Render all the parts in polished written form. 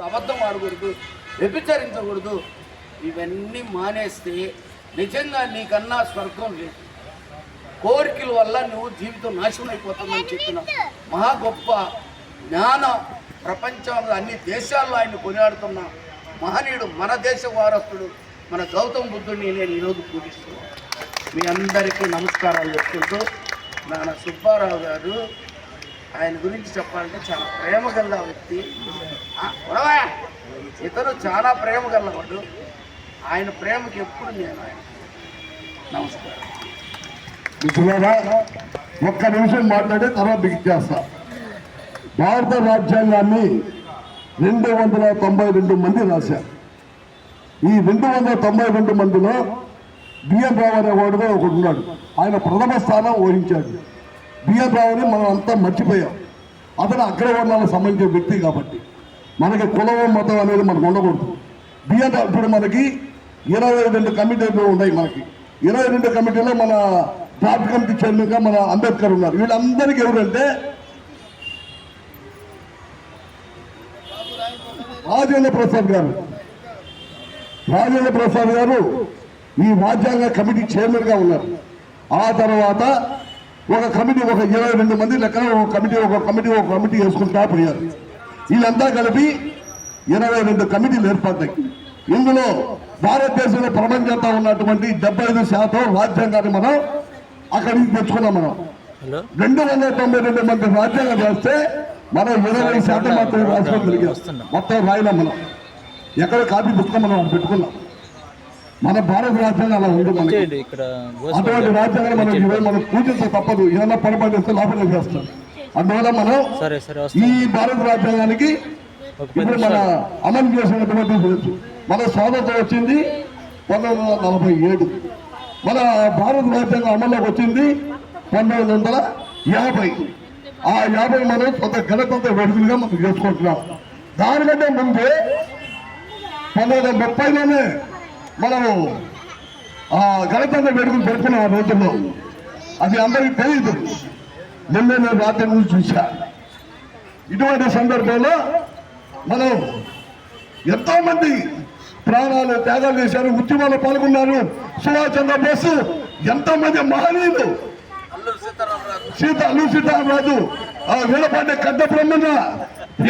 అబద్ధం ఆడకూడదు, వ్యభిచరించకూడదు. ఇవన్నీ మానేస్తే నిజంగా నీకన్నా స్వర్గం లేదు. కోరికల వల్ల నువ్వు జీవితం నాశనం అయిపోతుందని చెప్పిన మహా గొప్ప జ్ఞాన ప్రపంచంలో అన్ని దేశాల్లో ఆయన కొనియాడుతున్న మహనీయుడు, మన దేశ వారసుడు, మన గౌతమ్ బుద్ధుడిని నేను ఈరోజు పూజిస్తున్నాను. మీ అందరికీ నమస్కారాలు చెప్తుంటూ, నాన్న సుబ్బారావు గారు ఆయన గురించి చెప్పాలంటే చాలా ప్రేమ గల వ్యక్తి. ఇతను చాలా ప్రేమ గలవాడు. ఆయన ప్రేమకి ఎప్పుడు నేను ఆయన నమస్కారం. ఒక్క నిమిషం మాట్లాడి తర్వాత బిగిచ్చేస్తా. భారత రాజ్యాంగాన్ని 292 మంది రాశారు. ఈ 292 మందిలో బిఎన్ రావు అనేవాడుగా ఒకడు ఉన్నాడు. ఆయన ప్రథమ స్థానం వహించాడు. బిఎన్ రావుని మనం అంతా మర్చిపోయాం. అతను అగ్రవర్ణాలకు సంబంధించిన వ్యక్తి కాబట్టి మనకి కులం మతం అనేది మనకు ఉండకూడదు. బిఎన్ రావు ఇప్పుడు మనకి 22 కమిటీలు ఉన్నాయి. మనకి 22 కమిటీలో మన డ్రాఫ్ట్ కమిటీ చైర్మన్గా మన అంబేద్కర్ ఉన్నారు. వీళ్ళందరికీ ఎవరంటే రాజేంద్ర ప్రసాద్ గారు ఈ రాజ్యాంగ కమిటీ చైర్మన్ గా ఉన్నారు. ఆ తర్వాత ఒక కమిటీ, ఒక 22 మంది లెక్కన ఒక కమిటీ వేసుకుంటా పోయారు. వీళ్ళంతా కలిపి 22 కమిటీలు ఏర్పడ్డాయి. ఇందులో భారతదేశంలో ప్రపంచంతో ఉన్నటువంటి 75% రాజ్యాంగాన్ని మనం అక్కడి నుంచి తెచ్చుకున్నాం. మనం 292 మంది రాజ్యాంగం రాస్తే మనం 20% మాత్రమే రాసుకోగలిగాం. మొత్తం రాయలేం. మనం ఎక్కడ కాపీ పుస్తకం మనం పెట్టుకున్నాం. మన భారత రాజ్యాంగం అలా ఉంది. మనకి అటువంటి రాజ్యాంగం మనం పూజించ తప్పదు. ఏదైనా పొరపాటు చేస్తే లోపల చేస్తాం. అందువల్ల మనం ఈ భారత రాజ్యాంగానికి ఇప్పుడు మన అమలు చేసినటువంటి మన స్వాతంత్రం వచ్చింది 1947. మన భారత రాజ్యాంగం అమల్లోకి వచ్చింది 1950. ఆ 50 మనం కొంత గణతంత్ర వేడుకలుగా మనం చేసుకుంటున్నాం. దానికంటే ముందే 1930లోనే మనము గణతంత్ర వేడుకలు జరుపుకున్నాం. ఆ రోజుల్లో అది అందరికీ తెలియదు. నేను రాత్రి నుంచి చూశా. ఇటువంటి సందర్భంలో మనం ఎంతో మంది ప్రాణాలు త్యాగాలు చేశారు, ఉద్యమాల్లో పాల్గొన్నారు. సుభాష్ చంద్రబోస్, ఎంతో మంది మహనీయులు, అల్లూరి సీతారామరాజు, వీరపాటి కడ్డ బ్రహ్మన్న,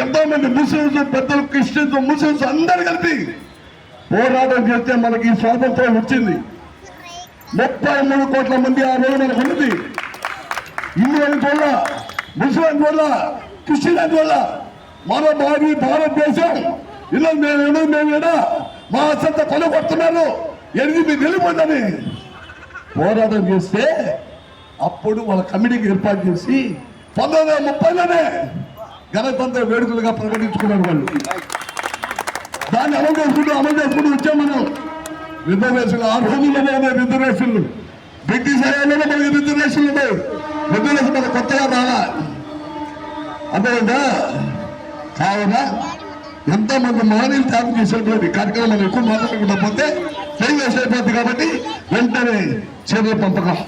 ఎంతో మంది ముస్లింస్ పెద్దలు, క్రిస్టియన్స్, ముస్లింస్ అందరు కలిపి పోరాటం చేస్తే మనకి స్వాతంత్రం వచ్చింది. 33 కోట్ల మంది ఆ రోజు మనకు ఉన్నది. హిందువుల వల్ల, ముస్లిం వల్ల, క్రిస్టియన్ వల్ల మన భారతదేశం ఇలా మేమేడా మా అసంత కొనగొడుతున్నారు, ఎనిమిది నిలిపోయిందని పోరాటం చేస్తే అప్పుడు వాళ్ళ కమిటీకి ఏర్పాటు చేసి 1930లోనే గణతంత్ర వేడుకలుగా ప్రకటించుకున్నారు. వాళ్ళు దాన్ని అమలు చేసుకుంటూ వచ్చాం. మనం రిజర్వేషన్లు ఆ రోజుల్లోనే రిజర్వేషన్లు, బ్రిటిష్ హయాంలోనే మనకి రిజర్వేషన్లు ఉన్నాయి. రిజర్వేషన్ మన కొత్తగా రాలా. అదేవిధంగా కావున ఎంతో మంది మహనీయులు త్యాగం చేసేటువంటి కార్యక్రమం మనం ఎక్కువ మాట్లాడకుండా పోతే టైం వేస్ట్ అయిపోతుంది. కాబట్టి వెంటనే చర్య పంపకం.